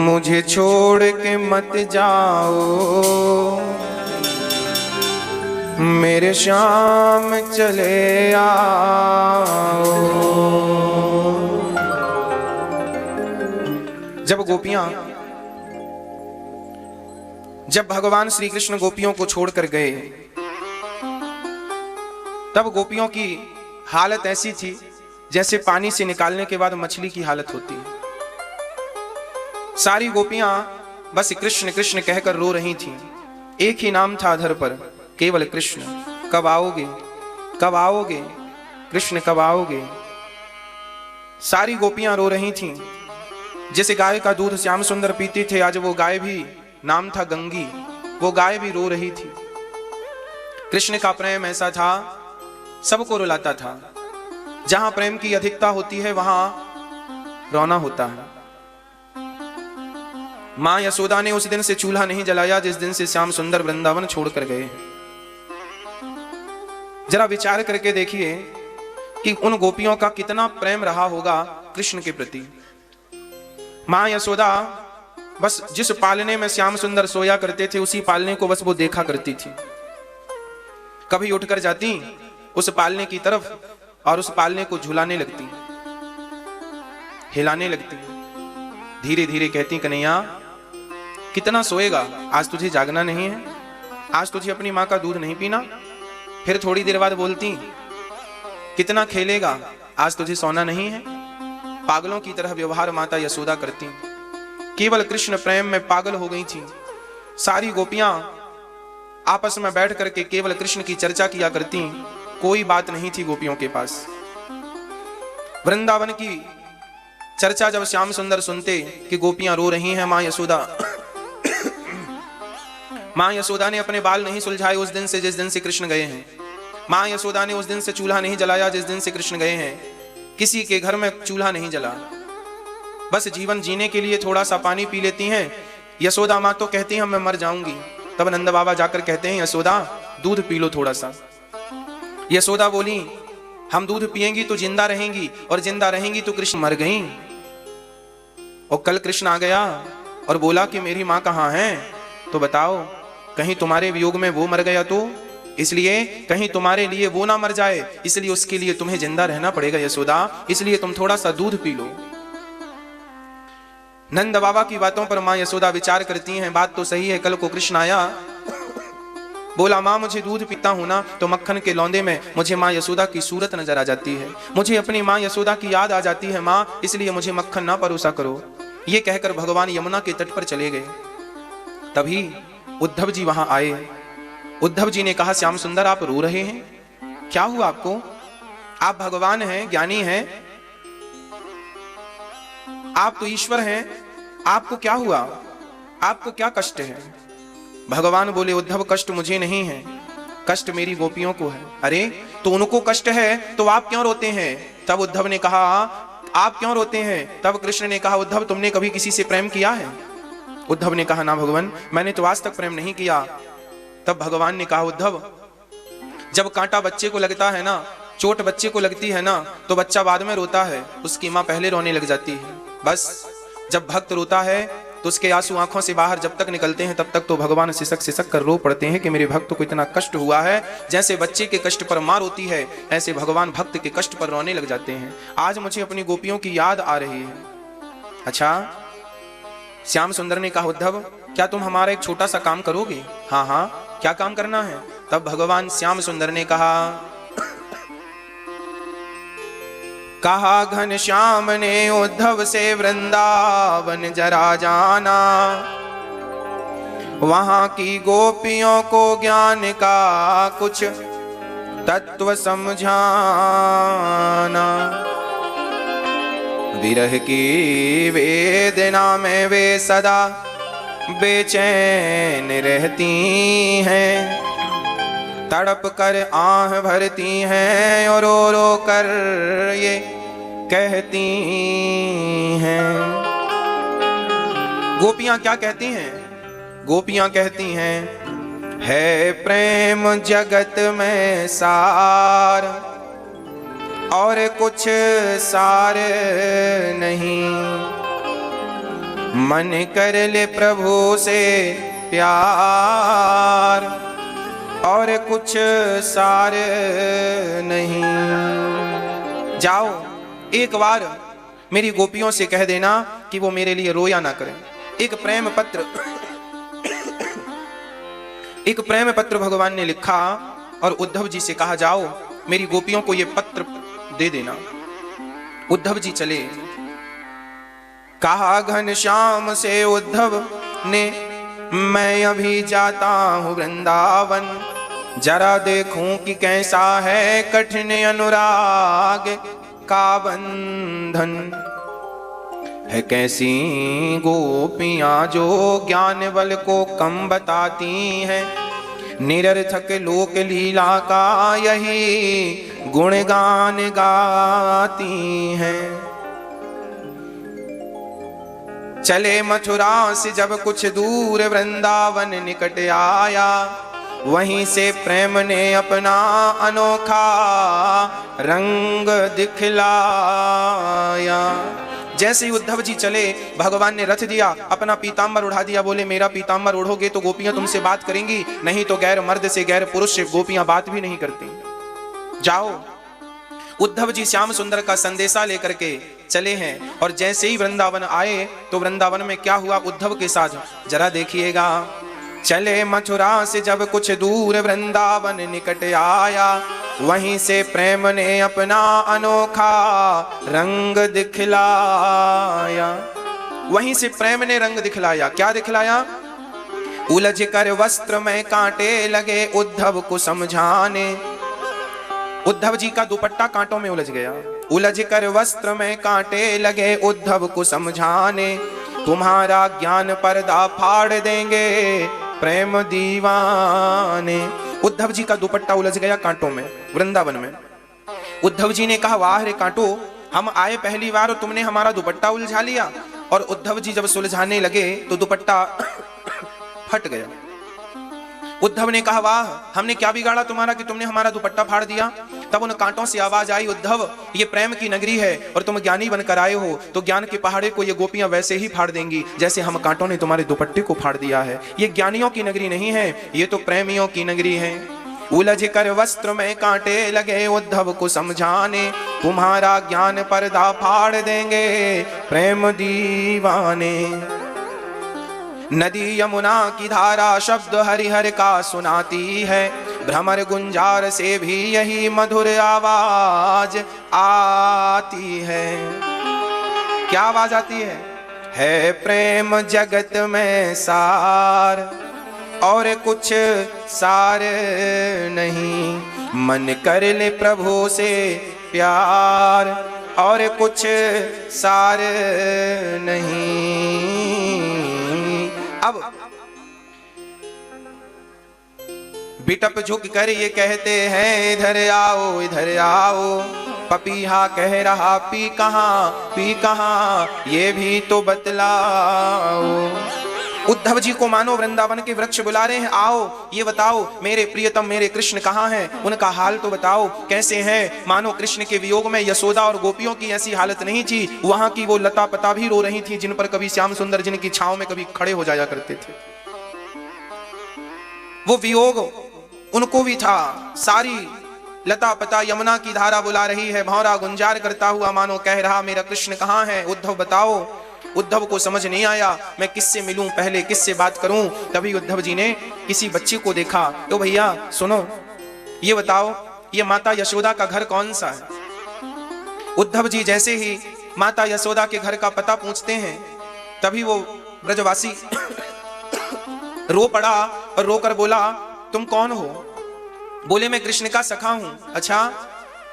मुझे छोड़ के मत जाओ मेरे श्याम चले आओ। जब भगवान श्री कृष्ण गोपियों को छोड़कर गए तब गोपियों की हालत ऐसी थी जैसे पानी से निकालने के बाद मछली की हालत होती है। सारी गोपियां बस कृष्ण कृष्ण कहकर रो रही थीं। एक ही नाम था अधर पर, केवल कृष्ण। कब आओगे, कब आओगे कृष्ण, कब आओगे। सारी गोपियां रो रही थीं। जैसे गाय का दूध श्याम सुंदर पीते थे, आज वो गाय भी, नाम था गंगी, वो गाय भी रो रही थी। कृष्ण का प्रेम ऐसा था, सबको रुलाता था। जहां प्रेम की अधिकता होती है वहां रोना होता है। मां यशोदा ने उस दिन से चूल्हा नहीं जलाया जिस दिन से श्याम सुंदर वृंदावन छोड़कर गए। जरा विचार करके देखिए कि उन गोपियों का कितना प्रेम रहा होगा कृष्ण के प्रति। मां यशोदा बस जिस पालने में श्याम सुंदर सोया करते थे उसी पालने को बस वो देखा करती थी। कभी उठकर जाती उस पालने की तरफ और उस पालने को झुलाने लगती, हिलाने लगती, धीरे धीरे कहती, कन्हैया कितना सोएगा, आज तुझे जागना नहीं है, आज तुझे अपनी मां का दूध नहीं पीना। फिर थोड़ी देर बाद बोलती, कितना खेलेगा, आज तुझे सोना नहीं है। पागलों की तरह व्यवहार माता यशोदा करती। केवल कृष्ण प्रेम में पागल हो गई थी। सारी गोपियां आपस में बैठ करके केवल कृष्ण की चर्चा किया करती। कोई बात नहीं थी गोपियों के पास। वृंदावन की चर्चा जब श्याम सुंदर सुनते कि गोपियां रो रही हैं, मां यशोदा ने अपने बाल नहीं सुलझाए उस दिन से जिस दिन से कृष्ण गए हैं। मां यशोदा ने उस दिन से चूल्हा नहीं जलाया जिस दिन से कृष्ण गए हैं। किसी के घर में चूल्हा नहीं जला, बस जीवन जीने के लिए थोड़ा सा पानी पी लेती हैं। यशोदा मां तो कहती हैं मैं मर जाऊंगी। तब नंद बाबा जाकर कहते हैं, यशोदा दूध पी लो थोड़ा सा। यशोदा बोली, हम दूध पिएंगी तो जिंदा रहेंगी, और जिंदा रहेंगी तो कृष्ण मर गई। और कल कृष्ण आ गया और बोला कि मेरी मां कहां है, तो बताओ कहीं तुम्हारे वियोग में वो मर गया तो, इसलिए कहीं तुम्हारे लिए वो ना मर जाए, इसलिए उसके लिए तुम्हें जिंदा रहना पड़ेगा यशोदा, इसलिए तुम थोड़ा सा दूध पी लो। नंद बाबा की बातों पर मां यशोदा विचार करती हैं, बात तो सही है। कल को कृष्ण आया, बोला मां मुझे दूध पीता हूं ना तो मक्खन के लौंदे में मुझे मां यशोदा की सूरत नजर आ जाती है, मुझे अपनी मां यशोदा की याद आ जाती है मां, इसलिए मुझे मक्खन ना परोसा करो। ये कहकर भगवान यमुना के तट पर चले गए। तभी उद्धव जी वहां आए। उद्धव जी ने कहा, श्याम सुंदर आप रो रहे हैं, क्या हुआ आपको? आप भगवान हैं, ज्ञानी हैं, आप तो ईश्वर हैं, आपको क्या हुआ, आपको क्या कष्ट है? भगवान बोले, उद्धव कष्ट मुझे नहीं है, कष्ट मेरी गोपियों को है। अरे तो उनको कष्ट है तो आप क्यों रोते हैं? तब उद्धव ने कहा, आप क्यों रोते हैं? तब कृष्ण ने कहा, उद्धव तुमने कभी किसी से प्रेम किया है? उद्धव ने कहा, ना भगवान मैंने तो आज तक प्रेम नहीं किया। तब भगवान ने कहा, उद्धव जब कांटा बच्चे को लगता है ना, चोट बच्चे को लगती है ना, तो बच्चा बाद में रोता है, उसकी मां पहले रोने लग जाती है। बस जब भक्त रोता है तो उसके आंसू आंखों से बाहर जब तक निकलते हैं तब तक तो भगवान सिसक सिसक कर रो पड़ते हैं कि मेरे भक्त को इतना कष्ट हुआ है। जैसे बच्चे के कष्ट पर मां रोती है, ऐसे भगवान भक्त के कष्ट पर रोने लग जाते हैं। आज मुझे अपनी गोपियों की याद आ रही है। अच्छा, श्याम सुंदर ने कहा, उद्धव क्या तुम हमारा एक छोटा सा काम करोगे? हाँ हाँ, क्या काम करना है? तब भगवान श्याम सुंदर ने कहा घनश्याम ने उद्धव से वृंदावन जरा जाना, वहां की गोपियों को ज्ञान का कुछ तत्व समझाना। विरह की वेदना में वे सदा बेचैन रहती हैं, तड़प कर आह भरती हैं और रो रो कर ये कहती हैं। गोपियां क्या कहती हैं? गोपियां कहती हैं, है प्रेम जगत में सार और कुछ सार नहीं, मन कर ले प्रभु से प्यार, और कुछ सार नहीं। जाओ एक बार मेरी गोपियों से कह देना कि वो मेरे लिए रोया ना करें। एक प्रेम पत्र भगवान ने लिखा और उद्धव जी से कहा, जाओ मेरी गोपियों को ये पत्र दे देना। उद्धव जी चले। कहा घनश्याम से उद्धव ने, मैं अभी जाता हूं वृंदावन, जरा देखूं कि कैसा है कठिन अनुराग का बंधन। है कैसी गोपियां जो ज्ञान बल को कम बताती हैं, निरर्थक लोक लीला का यही गुणगान गाती हैं। चले मथुरा से जब कुछ दूर वृंदावन निकट आया, वहीं से प्रेम ने अपना अनोखा रंग दिखलाया। जैसे ही उद्धव जी चले, भगवान ने रथ दिया, अपना पीतांबर उड़ा दिया। बोले मेरा पीतांबर उड़ोगे तो गोपियां तुमसे बात करेंगी, नहीं तो गैर मर्द से गैर पुरुष से गोपियां बात भी नहीं करती। जाओ। उद्धव जी श्याम सुंदर का संदेशा लेकर के चले हैं, और जैसे ही वृंदावन आए तो वृंदावन में क्या हुआ उद्धव के साथ जरा देखिएगा। चले मथुरा से जब कुछ दूर वृंदावन निकट आया, वहीं से प्रेम ने अपना अनोखा रंग दिखलाया। वहीं से प्रेम ने रंग दिखलाया। क्या दिखलाया? उलझ कर वस्त्र में कांटे लगे उद्धव को समझाने। उद्धव जी का दुपट्टा कांटों में उलझ गया। उलझ कर वस्त्र में कांटे लगे उद्धव को समझाने, तुम्हारा ज्ञान पर्दा फाड़ देंगे प्रेम दीवाने। उद्धव जी का दुपट्टा उलझ गया कांटों में वृंदावन में। उद्धव जी ने कहा, वाह रे कांटो, हम आए पहली बार और तुमने हमारा दुपट्टा उलझा लिया। और उद्धव जी जब सुलझाने लगे तो दुपट्टा फट गया। उद्धव ने कहा, वाह, हमने क्या बिगाड़ा तुम्हारा कि तुमने हमारा दुपट्टा फाड़ दिया। तब उन कांटों से आवाज आई, उद्धव, ये प्रेम की नगरी है और तुम ज्ञानी बनकर आए हो, तो ज्ञान के पहाड़े को ये गोपियां वैसे ही फाड़ देंगी जैसे हम कांटों ने तुम्हारे दुपट्टे को फाड़ दिया है। ये ज्ञानियों की नगरी नहीं है, ये तो प्रेमियों की नगरी है। उलझ कर वस्त्र में कांटे लगे उद्धव को समझाने, तुम्हारा ज्ञान पर्दा फाड़ देंगे प्रेम दीवाने। नदी यमुना की धारा शब्द हरिहर का सुनाती है, भ्रमर गुंजार से भी यही मधुर आवाज आती है। क्या आवाज आती है प्रेम जगत में सार, और कुछ सार नहीं। मन कर ले प्रभु से प्यार, और कुछ सार नहीं। अब बिटप झुक कर ये कहते हैं, इधर आओ इधर आओ। पपीहा कह रहा, पी कहाँ ये भी तो बतलाओ। उद्धव जी को मानो वृंदावन के वृक्ष बुला रहे हैं, आओ ये बताओ मेरे प्रियतम मेरे कृष्ण कहाँ हैं, उनका हाल तो बताओ कैसे हैं। मानो कृष्ण के वियोग में यशोदा और गोपियों की ऐसी हालत नहीं थी, वहां की वो लता पता भी रो रही थी जिन पर कभी श्याम सुंदर जिनकी छांव में कभी खड़े हो जाया करते थे। वो वियोग उनको भी था। सारी लता पता यमुना की धारा बुला रही है, भौरा गुंजार करता हुआ मानो कह रहा, मेरा कृष्ण कहाँ है, उद्धव बताओ। उद्धव को समझ नहीं आया मैं किससे मिलूं, पहले किससे बात करूं। तभी उद्धव जी ने किसी बच्ची को देखा, तो भैया सुनो, ये बताओ ये माता यशोदा का घर कौन सा है। उद्धव जी जैसे ही माता यशोदा के घर का पता पूछते हैं, तभी वो ब्रजवासी रो पड़ा और रोकर बोला, तुम कौन हो। बोले मैं कृष्ण का सखा हूं। अच्छा।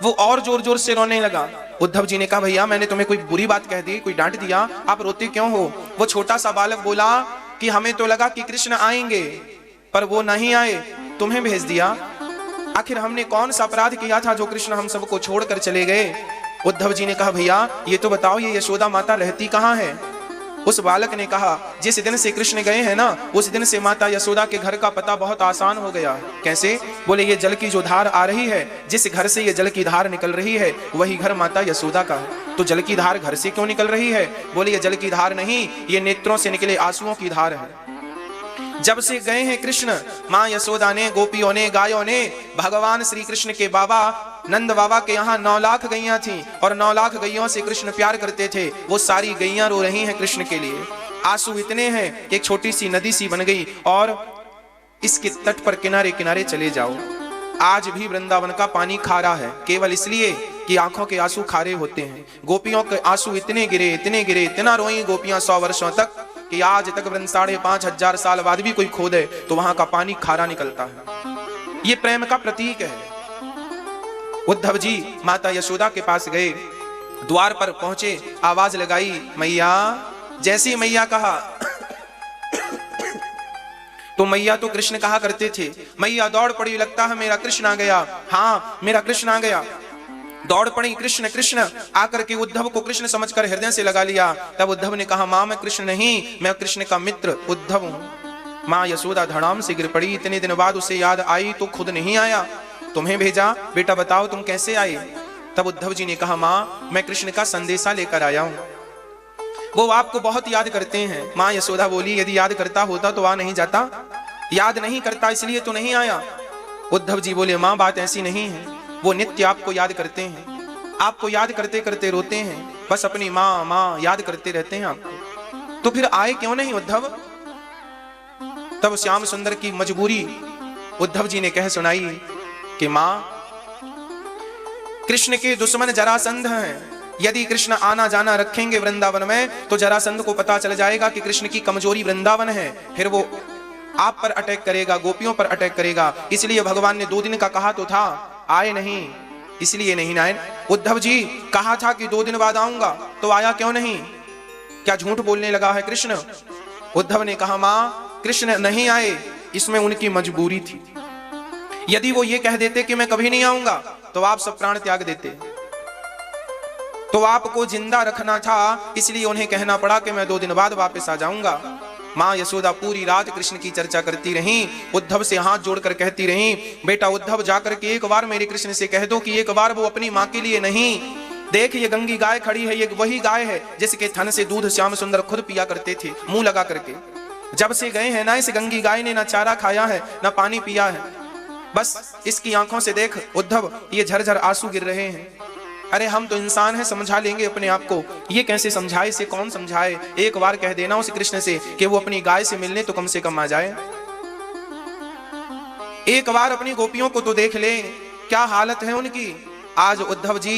वो और जोर जोर से रोने लगा। उद्धव जी ने कहा, भैया मैंने तुम्हें कोई बुरी बात कह दी, कोई डांट दिया, आप रोते क्यों हो। वो छोटा सा बालक बोला कि हमें तो लगा कि कृष्ण आएंगे पर वो नहीं आए, तुम्हें भेज दिया। आखिर हमने कौन सा अपराध किया था जो कृष्ण हम सबको छोड़कर चले गए। उद्धव जी ने कहा, भैया ये तो बताओ ये यशोदा माता रहती कहाँ है। उस बालक ने कहा, जिस दिन से कृष्ण गए हैं ना, उस दिन से माता यशोदा के घर का पता बहुत आसान हो गया। कैसे? बोले ये जल की जो धार आ रही है, जिस घर से ये जल की धार निकल रही है वही घर माता यशोदा का है। तो जल की धार घर से क्यों निकल रही है? बोले ये जल की धार नहीं, ये नेत्रों से निकले आंसुओं की धार है। जब से गए हैं कृष्ण, माँ यशोदा ने, गोपियों ने, गायों ने, भगवान श्री कृष्ण के बाबा नंद बाबा के यहाँ 9 लाख गैया थी और 9 लाख गैयों से कृष्ण प्यार करते थे। वो सारी गैया रो रही हैं कृष्ण के लिए। आंसू इतने हैं कि एक छोटी सी नदी सी बन गई और इसके तट पर किनारे किनारे चले जाओ। आज भी वृंदावन का पानी खारा है, केवल इसलिए कि आंखों के आंसू खारे होते हैं। गोपियों के आंसू इतने गिरे, इतने गिरे, इतना रोई गोपियां 100 वर्षों तक कि आज तक 5,500 साल बाद भी कोई खोदे तो वहां का पानी खारा निकलता है। ये प्रेम का प्रतीक है। उद्धव जी माता यशोदा के पास गए, द्वार पर पहुंचे, आवाज लगाई, मैया। जैसी मैया कहा तो मैया तो कृष्ण कहा करते थे। मैया दौड़ पड़ी, लगता है मेरा कृष्ण आ गया। हाँ, मेरा कृष्ण आ गया। दौड़ पड़ी, कृष्ण कृष्ण आकर के उद्धव को कृष्ण समझकर हृदय से लगा लिया। तब उद्धव ने कहा, मां मैं कृष्ण नहीं, मैं कृष्ण का मित्र उद्धव हूं। मां यशोदा धड़ाम से गिर पड़ी। इतने दिन बाद उसे याद आई तो खुद नहीं आया, तुम्हें भेजा, बेटा बताओ तुम कैसे आए? तब उद्धव जी ने कहा, मां मैं कृष्ण का संदेशा लेकर आया हूं। वो आपको बहुत याद करते हैं। मां यशोदा बोली, यदि याद करता होता तो आ नहीं जाता। याद नहीं करता इसलिए तो नहीं आया। उद्धव जी बोले, मां बात ऐसी नहीं है, वो नित्य आपको याद करते हैं। आपको याद करते करते रोते हैं, बस अपनी मां मां याद करते रहते हैं आपको। तो फिर आए क्यों नहीं उद्धव? तब श्याम सुंदर की मजबूरी उद्धव जी ने कह सुनाई कि मां कृष्ण के दुश्मन जरासंध हैं। यदि कृष्ण आना जाना रखेंगे वृंदावन में तो जरासंध को पता चल जाएगा कि कृष्ण की कमजोरी वृंदावन है। फिर वो आप पर अटैक करेगा, गोपियों पर अटैक करेगा। इसलिए भगवान ने 2 दिन का कहा तो था, आए नहीं, इसलिए नहीं आए। उद्धव जी कहा था कि 2 दिन बाद आऊंगा, तो आया क्यों नहीं? क्या झूठ बोलने लगा है कृष्ण? उद्धव ने कहा, मां कृष्ण नहीं आए, इसमें उनकी मजबूरी थी। यदि वो ये कह देते कि मैं कभी नहीं आऊंगा तो आप सब प्राण त्याग देते। तो आपको जिंदा रखना था, इसलिए उन्हें कहना पड़ा कि मैं 2 दिन बाद वापस आ जाऊंगा। मां यशोदा पूरी रात कृष्ण की चर्चा करती रही, उद्धव से हाथ जोड़कर कहती रही, बेटा उद्धव जाकर के एक बार मेरे कृष्ण से कह दो कि एक बार वो अपनी मां के लिए नहीं, देख ये गंगी गाय खड़ी है, ये वही गाय है जिसके थन से दूध श्याम सुंदर खुद पिया करते थे मुंह लगा करके। जब से गए हैं ना, इस गंगी गाय ने ना चारा खाया है ना पानी पिया है, बस इसकी आंखों से देख उद्धव ये झरझर आंसू गिर रहे हैं। अरे हम तो इंसान हैं, समझा लेंगे अपने आप को, ये कैसे समझाए, इसे कौन समझाए? एक बार कह देना उस कृष्ण से कि वो अपनी गाय से मिलने तो कम से कम आ जाए। एक बार अपनी गोपियों को तो देख ले, क्या हालत है उनकी। आज उद्धव जी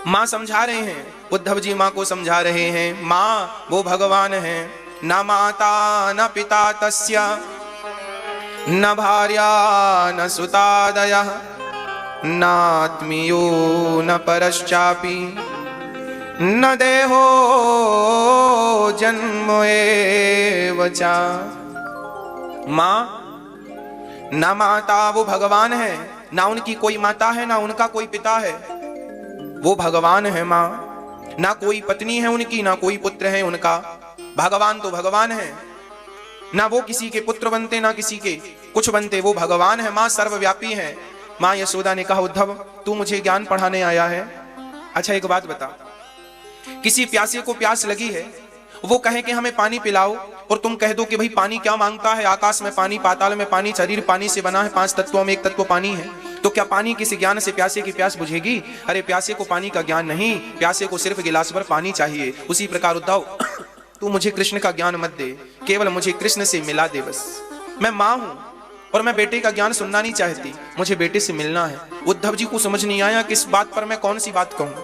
मां समझा रहे हैं, उद्धव जी मां को समझा रहे हैं, मां वो भगवान है, न माता न पिता तस्या, न भार्या न सुतादयः, नात्मीयो न परश्चापि, न देहो जन्म एव च। मां ना माता वो भगवान है, ना उनकी कोई माता है, ना उनका कोई पिता है, वो भगवान है मां। ना कोई पत्नी है उनकी, ना कोई पुत्र है उनका। भगवान तो भगवान है, ना वो किसी के पुत्र बनते ना किसी के कुछ बनते, वो भगवान है। मां सर्वव्यापी है। मां यशोदा ने कहा, उद्धव तू मुझे ज्ञान पढ़ाने आया है। अच्छा एक बात बता, किसी प्यासे को प्यास लगी है, वो कहे कि हमें पानी पिलाओ, और तुम कह दो कि भाई पानी क्या मांगता है, आकाश में पानी, पाताल में पानी, शरीर पानी से बना है, 5 तत्वों में एक तत्व पानी है, तो क्या पानी किसी ज्ञान से प्यासे की प्यास बुझेगी? अरे प्यासे को पानी का ज्ञान नहीं, प्यासे को सिर्फ गिलास भर पानी चाहिए। उसी प्रकार उद्धव तू मुझे कृष्ण का ज्ञान मत दे, केवल मुझे कृष्ण से मिला दे बस। मैं मां हूं और मैं बेटे का ज्ञान सुनना नहीं चाहती, मुझे बेटे से मिलना है। उद्धव जी को समझ नहीं आया किस बात पर मैं कौन सी बात कहूं।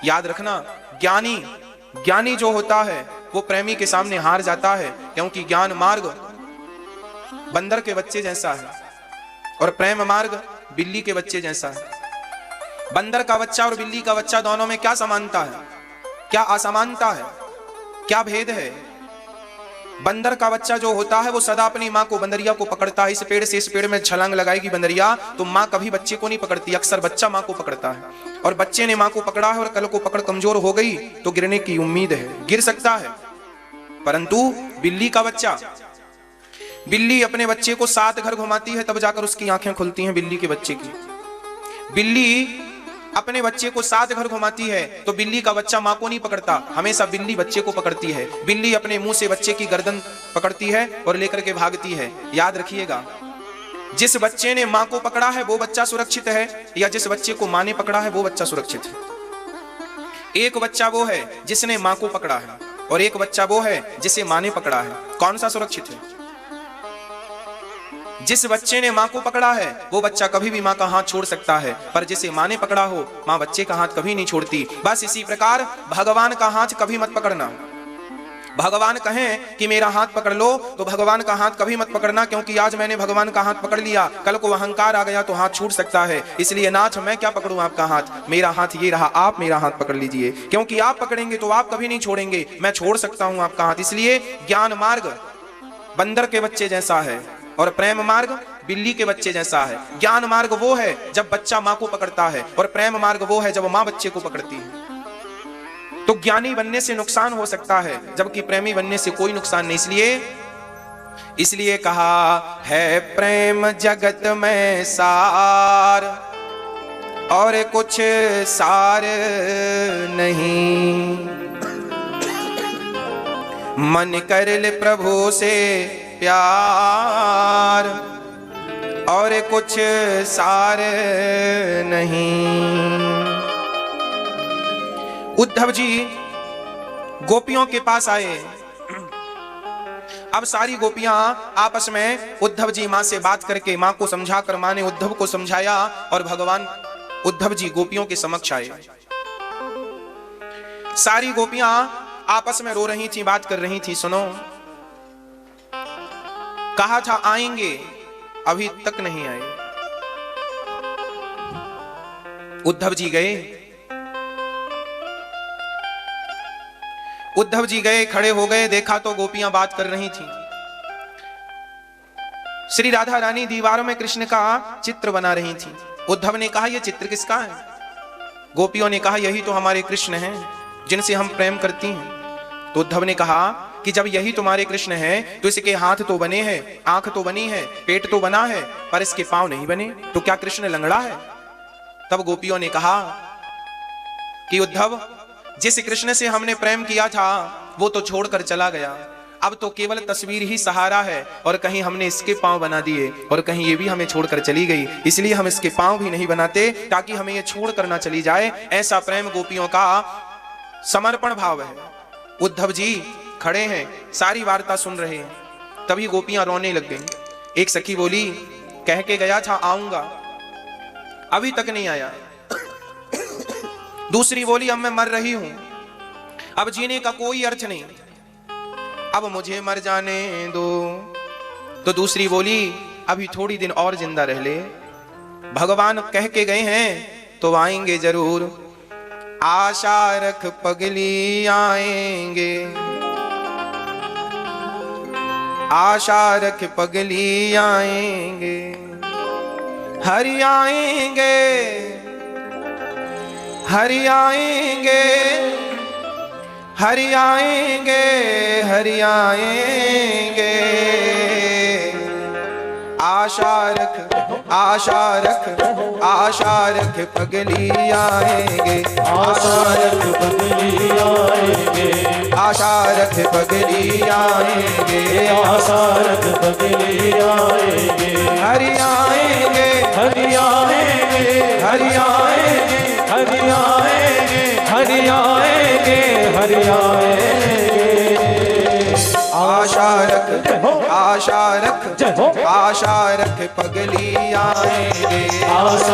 याद रखना, ज्ञानी जो होता है वो प्रेमी के सामने हार जाता है, क्योंकि ज्ञान मार्ग बंदर के बच्चे जैसा है और प्रेम मार्ग बिल्ली के बच्चे जैसा है। बंदर का बच्चा और बिल्ली का बच्चा दोनों में क्या समानता है, क्या असमानता है, क्या भेद है? बंदर का बच्चा जो होता है वो सदा अपनी माँ को, बंदरिया को पकड़ता है। इस पेड़ से इस पेड़ में छलांग लगाएगी बंदरिया तो माँ कभी बच्चे को नहीं पकड़ती, अक्सर बच्चा माँ को पकड़ता है। और बच्चे ने माँ को पकड़ा है और कल को पकड़ कमजोर हो गई तो गिरने की उम्मीद है, गिर सकता है। परंतु बिल्ली का बच्चा, बिल्ली अपने बच्चे को 7 घर घुमाती है तब जाकर उसकी आंखें खुलती हैं बिल्ली के बच्चे की। बिल्ली अपने बच्चे को 7 घर घुमाती है तो बिल्ली का बच्चा मां को नहीं पकड़ता, हमेशा बिल्ली बच्चे को पकड़ती है। बिल्ली अपने मुंह से बच्चे की गर्दन पकड़ती है और लेकर के भागती है। याद रखिएगा, जिस बच्चे ने मां को पकड़ा है वो बच्चा सुरक्षित है, या जिस बच्चे को मां ने पकड़ा है वो बच्चा सुरक्षित है। एक बच्चा वो है जिसने मां को पकड़ा है और एक बच्चा वो है जिसे मां ने पकड़ा है। कौन सा सुरक्षित है? जिस बच्चे ने मां को पकड़ा है वो बच्चा कभी भी मां का हाथ छोड़ सकता है, पर जिसे मां ने पकड़ा हो मां बच्चे का हाथ कभी नहीं छोड़ती। बस इसी प्रकार भगवान का हाथ कभी मत पकड़ना। भगवान कहें कि मेरा हाथ पकड़ लो तो भगवान का हाथ कभी मत पकड़ना, क्योंकि आज मैंने भगवान का हाथ पकड़ लिया, कल को अहंकार आ गया तो हाथ छूट सकता है। इसलिए नाथ मैं क्या पकड़ूं आपका हाथ, मेरा हाथ ये रहा, आप मेरा हाथ पकड़ लीजिए, क्योंकि आप पकड़ेंगे तो आप कभी नहीं छोड़ेंगे, मैं छोड़ सकता हूं आपका हाथ। इसलिए ज्ञान मार्ग बंदर के बच्चे जैसा है और प्रेम मार्ग बिल्ली के बच्चे जैसा है। ज्ञान मार्ग वो है जब बच्चा मां को पकड़ता है और प्रेम मार्ग वो है जब मां बच्चे को पकड़ती है। तो ज्ञानी बनने से नुकसान हो सकता है जबकि प्रेमी बनने से कोई नुकसान नहीं। इसलिए कहा है प्रेम जगत में सार और कुछ सार नहीं, मन कर ले प्रभु से प्यार और कुछ सार नहीं। उद्धव जी गोपियों के पास आए। अब सारी गोपियां आपस में उद्धव जी मां से बात करके मां को समझाकर मां ने उद्धव को समझाया और भगवान उद्धव जी गोपियों के समक्ष आए। सारी गोपियां आपस में रो रही थी, बात कर रही थी। सुनो, कहा था आएंगे, अभी तक नहीं आए। उद्धव जी गए, उद्धव जी गए, खड़े हो गए, देखा तो गोपियां बात कर रही थी। श्री राधा रानी दीवारों में कृष्ण का चित्र बना रही थी। उद्धव ने कहा यह चित्र किसका है? गोपियों ने कहा यही तो हमारे कृष्ण हैं जिनसे हम प्रेम करती हैं। तो उद्धव ने कहा कि जब यही तुम्हारे कृष्ण हैं तो इसके हाथ तो बने हैं, आंख तो बनी है, पेट तो बना है, पर इसके पांव नहीं बने, तो क्या कृष्ण लंगड़ा है? तब गोपियों ने कहा कि उद्धव, जिस कृष्ण से हमने प्रेम किया था वो तो छोड़कर चला गया, अब तो केवल तस्वीर ही सहारा है, और कहीं हमने इसके पांव बना दिए और कहीं ये भी हमें छोड़कर चली गई, इसलिए हम इसके पांव भी नहीं बनाते ताकि हमें ये छोड़कर ना चली जाए। ऐसा प्रेम गोपियों का समर्पण भाव है। उद्धव जी खड़े हैं, सारी वार्ता सुन रहे हैं। तभी गोपियां रोने लग गईं। एक सखी बोली, कह के गया था आऊंगा, अभी तक नहीं आया। दूसरी बोली, अब मैं मर रही हूं, अब जीने का कोई अर्थ नहीं, अब मुझे मर जाने दो। तो दूसरी बोली, अभी थोड़ी दिन और जिंदा रह ले, भगवान कह के गए हैं तो आएंगे जरूर, आशा रख पगली आएंगे, आशा रख पगली आएंगे, हरि आएंगे, हरि आएंगे, हरि आएंगे, हरि आएंगे, आशा रख, आशा रख, आशा रख पगली आएंगे, आशा रख पगली आएंगे, आशा रख पगली आएंगे, आशा रख पगली आएंगे, हरि आएंगे, हरि आएंगे, हरि आएंगे, हरि आएंगे, हरि आएंगे, हरि आएंगे, आशा रख, आशा रख, आशा रख पगली आएंगे, आशा